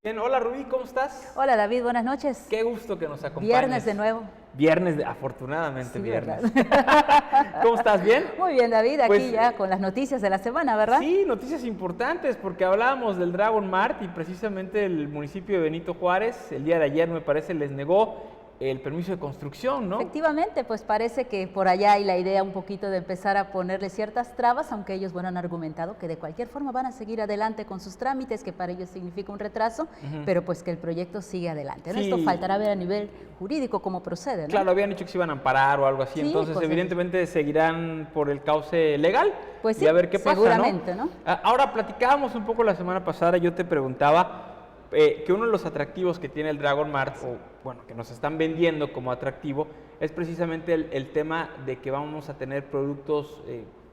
Bien, hola Rubí, ¿cómo estás? Hola David, buenas noches. Qué gusto que nos acompañes. Viernes de nuevo. Afortunadamente Sí, viernes. ¿Cómo estás? ¿Bien? Muy bien David, aquí Pues, ya con las noticias de la semana, ¿verdad? Sí, noticias importantes porque hablábamos del Dragon Mart y precisamente el municipio de Benito Juárez el día de ayer me parece les negó el permiso de construcción, ¿no? Efectivamente, pues parece que por allá hay la idea un poquito de empezar a ponerle ciertas trabas, aunque ellos, bueno, han argumentado que de cualquier forma van a seguir adelante con sus trámites, que para ellos significa un retraso, pero pues que el proyecto sigue adelante, ¿no? Sí. Esto faltará ver a nivel jurídico cómo procede, ¿no? Claro, habían dicho que se iban a amparar o algo así, Sí, entonces pues, evidentemente seguirán por el cauce legal pues sí, y a ver qué pasa, seguramente, ¿no? Ahora platicábamos un poco la semana pasada, yo te preguntaba que uno de los atractivos que tiene el Dragon Mart, o bueno, que nos están vendiendo como atractivo, es precisamente el tema de que vamos a tener productos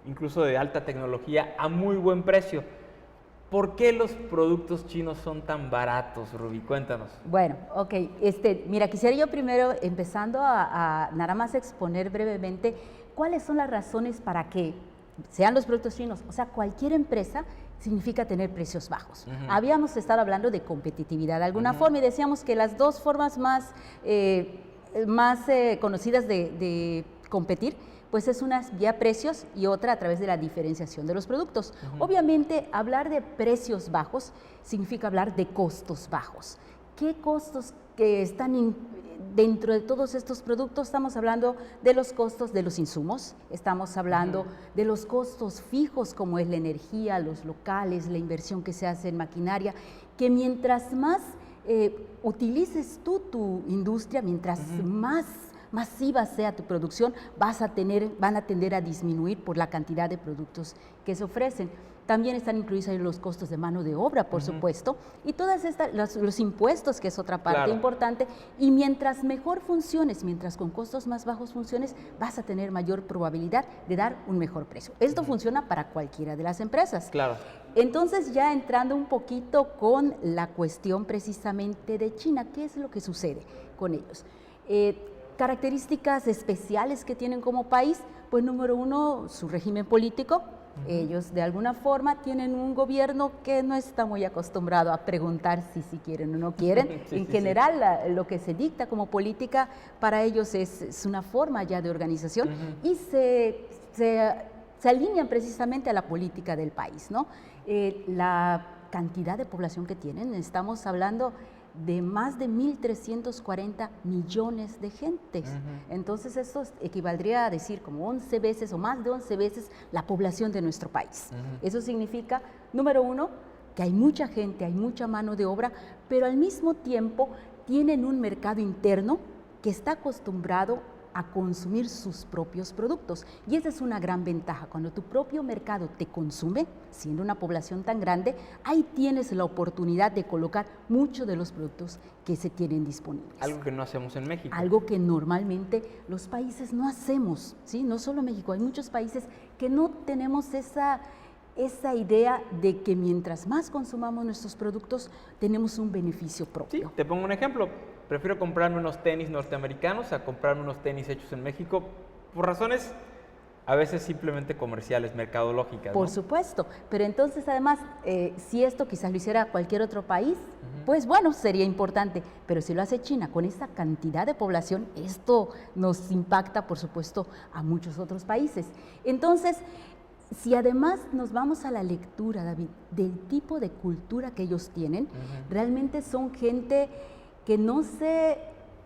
incluso de alta tecnología a muy buen precio. ¿Por qué los productos chinos son tan baratos, Rubí? Cuéntanos. Bueno, ok. Mira, quisiera yo primero, empezando a nada más exponer brevemente cuáles son las razones para que sean los productos chinos. O sea, cualquier empresa significa tener precios bajos. Habíamos estado hablando de competitividad de alguna forma y decíamos que las dos formas más conocidas de competir, pues es una vía precios y otra a través de la diferenciación de los productos. Obviamente, hablar de precios bajos significa hablar de costos bajos. ¿Qué costos que están dentro de todos estos productos? Estamos hablando de los costos de los insumos, estamos hablando de los costos fijos como es la energía, los locales, la inversión que se hace en maquinaria, que mientras más utilices tú tu industria, mientras más masiva sea tu producción, van a tender a disminuir por la cantidad de productos que se ofrecen. También están incluidos ahí los costos de mano de obra, por supuesto, y todas los impuestos, que es otra parte importante, y mientras mejor funciones, mientras con costos más bajos funciones, vas a tener mayor probabilidad de dar un mejor precio. Esto funciona para cualquiera de las empresas. Claro. Entonces, ya entrando un poquito con la cuestión precisamente de China, ¿qué es lo que sucede con ellos? Características especiales que tienen como país, pues número uno, su régimen político. Ellos de alguna forma tienen un gobierno que no está muy acostumbrado a preguntar si quieren o no quieren. En general, lo que se dicta como política para ellos es una forma ya de organización y se alinean precisamente a la política del país, ¿no? La cantidad de población que tienen, estamos hablando de más de 1.340 millones de gentes. Entonces esto equivaldría a decir como 11 veces o más de 11 veces la población de nuestro país. Eso significa, número uno, que hay mucha gente, hay mucha mano de obra, pero al mismo tiempo tienen un mercado interno que está acostumbrado a consumir sus propios productos. Y esa es una gran ventaja. Cuando tu propio mercado te consume, siendo una población tan grande, ahí tienes la oportunidad de colocar muchos de los productos que se tienen disponibles. Algo que no hacemos en México. Algo que normalmente los países no hacemos, ¿sí? No solo México, hay muchos países que no tenemos esa idea de que mientras más consumamos nuestros productos, tenemos un beneficio propio. Sí, te pongo un ejemplo. Prefiero comprarme unos tenis norteamericanos a comprarme unos tenis hechos en México por razones a veces simplemente comerciales, mercadológicas, ¿no? Por supuesto, pero entonces además, si esto quizás lo hiciera cualquier otro país, pues bueno, sería importante, pero si lo hace China con esa cantidad de población, esto nos impacta, por supuesto, a muchos otros países. Entonces, si además nos vamos a la lectura, David, del tipo de cultura que ellos tienen, realmente son gente que no sé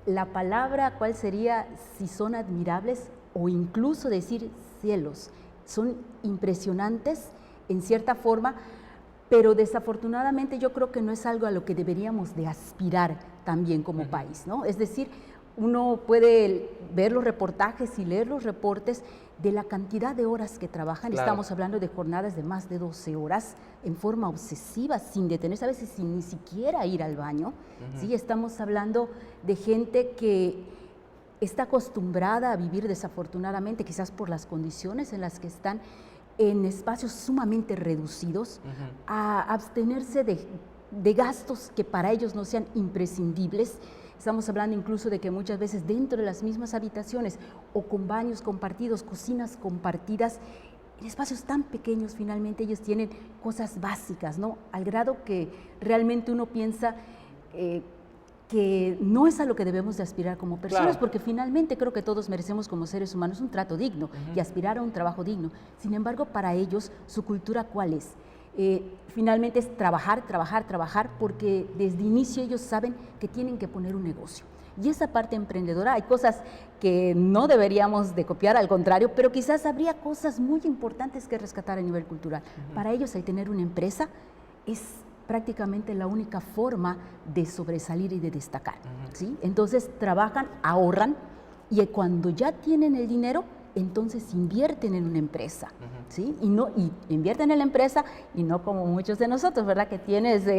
la palabra cuál sería, si son admirables o incluso decir cielos. Son impresionantes en cierta forma, pero desafortunadamente yo creo que no es algo a lo que deberíamos de aspirar también como país, ¿no? Es decir, uno puede ver los reportajes y leer los reportes de la cantidad de horas que trabajan. Estamos hablando de jornadas de más de 12 horas en forma obsesiva, sin detenerse, a veces sin ni siquiera ir al baño. ¿Sí? Estamos hablando de gente que está acostumbrada a vivir desafortunadamente, quizás por las condiciones en las que están, en espacios sumamente reducidos, a abstenerse de gastos que para ellos no sean imprescindibles. Estamos hablando incluso de que muchas veces dentro de las mismas habitaciones o con baños compartidos, cocinas compartidas, en espacios tan pequeños finalmente ellos tienen cosas básicas, ¿no? Al grado que realmente uno piensa que no es a lo que debemos de aspirar como personas, Claro. porque finalmente creo que todos merecemos como seres humanos un trato digno y aspirar a un trabajo digno. Sin embargo, para ellos, ¿su cultura cuál es? Finalmente es trabajar, trabajar, trabajar, porque desde inicio ellos saben que tienen que poner un negocio. Y esa parte emprendedora, hay cosas que no deberíamos de copiar, al contrario, pero quizás habría cosas muy importantes que rescatar a nivel cultural. Para ellos, el tener una empresa es prácticamente la única forma de sobresalir y de destacar, ¿sí? Entonces trabajan, ahorran y cuando ya tienen el dinero, entonces invierten en una empresa, ¿sí? Y invierten en la empresa y no como muchos de nosotros, ¿verdad? Que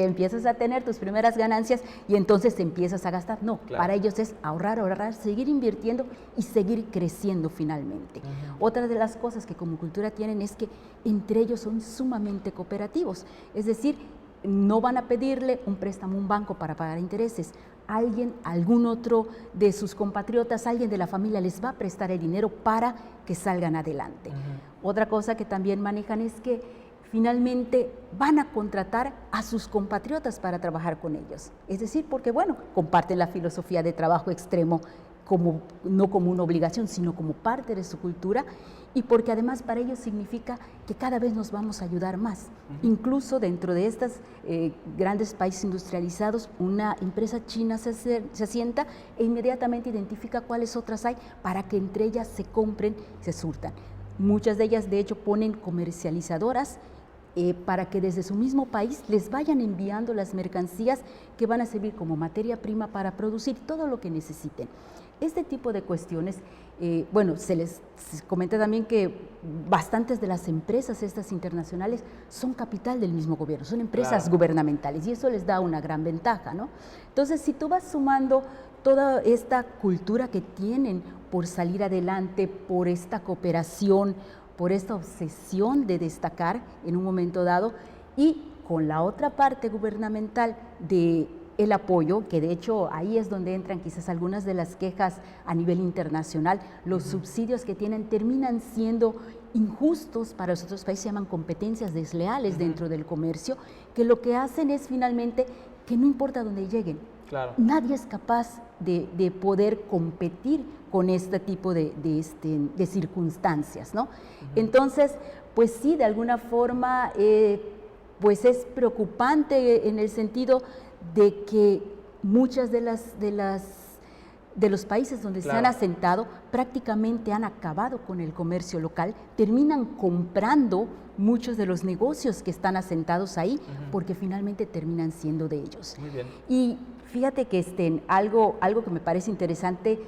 empiezas a tener tus primeras ganancias y entonces empiezas a gastar. No, Claro. para ellos es ahorrar, ahorrar, seguir invirtiendo y seguir creciendo finalmente. Otra de las cosas que como cultura tienen es que entre ellos son sumamente cooperativos, es decir, no van a pedirle un préstamo a un banco para pagar intereses. Algún otro de sus compatriotas, alguien de la familia les va a prestar el dinero para que salgan adelante. Otra cosa que también manejan es que finalmente van a contratar a sus compatriotas para trabajar con ellos. Es decir, porque bueno, comparten la filosofía de trabajo extremo no como una obligación, sino como parte de su cultura, y porque además para ellos significa que cada vez nos vamos a ayudar más. Incluso dentro de estos grandes países industrializados, una empresa china se asienta e inmediatamente identifica cuáles otras hay para que entre ellas se compren, se surtan. Muchas de ellas, de hecho, ponen comercializadoras para que desde su mismo país les vayan enviando las mercancías que van a servir como materia prima para producir todo lo que necesiten. Este tipo de cuestiones, bueno, se comenta también que bastantes de las empresas estas internacionales son capital del mismo gobierno, son empresas gubernamentales y eso les da una gran ventaja, ¿no? Entonces, si tú vas sumando toda esta cultura que tienen por salir adelante, por esta cooperación, por esta obsesión de destacar en un momento dado y con la otra parte gubernamental de el apoyo, que de hecho ahí es donde entran quizás algunas de las quejas a nivel internacional, los subsidios que tienen terminan siendo injustos para los otros países, se llaman competencias desleales dentro del comercio, que lo que hacen es finalmente que no importa dónde lleguen, nadie es capaz de poder competir con este tipo de circunstancias, ¿no? Entonces, pues sí, de alguna forma, pues es preocupante en el sentido de que muchas de los países donde se han asentado prácticamente han acabado con el comercio local, terminan comprando muchos de los negocios que están asentados ahí porque finalmente terminan siendo de ellos. Muy bien. Y fíjate que algo que me parece interesante,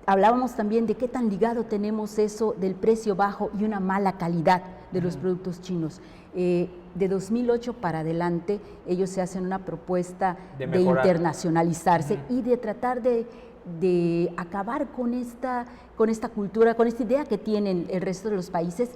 hablábamos también de qué tan ligado tenemos eso del precio bajo y una mala calidad de los productos chinos. De 2008 para adelante, ellos se hacen una propuesta de internacionalizarse y de tratar de acabar con esta cultura, con esta idea que tienen el resto de los países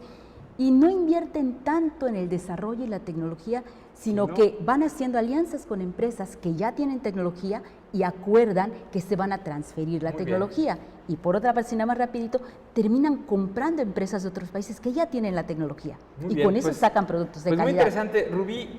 y no invierten tanto en el desarrollo y la tecnología, sino que van haciendo alianzas con empresas que ya tienen tecnología y acuerdan que se van a transferir la tecnología. Y por otra parte, si nada más rapidito, terminan comprando empresas de otros países que ya tienen la tecnología. Y con eso sacan productos de calidad. Muy interesante, Rubí.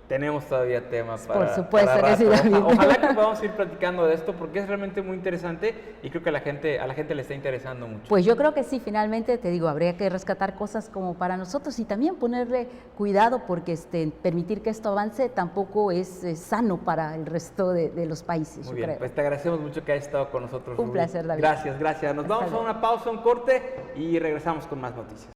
Tenemos todavía temas para Por supuesto para que sí, rato. David. Ojalá que podamos ir platicando de esto porque es realmente muy interesante y creo que a la gente le está interesando mucho. Pues yo creo que sí, finalmente te digo, habría que rescatar cosas como para nosotros y también ponerle cuidado porque permitir que esto avance tampoco es sano para el resto de los países. Muy bien, creo. pues te agradecemos mucho que hayas estado con nosotros, Un Rubí. placer, David. Gracias. Nos vamos a una pausa, un corte y regresamos con más noticias.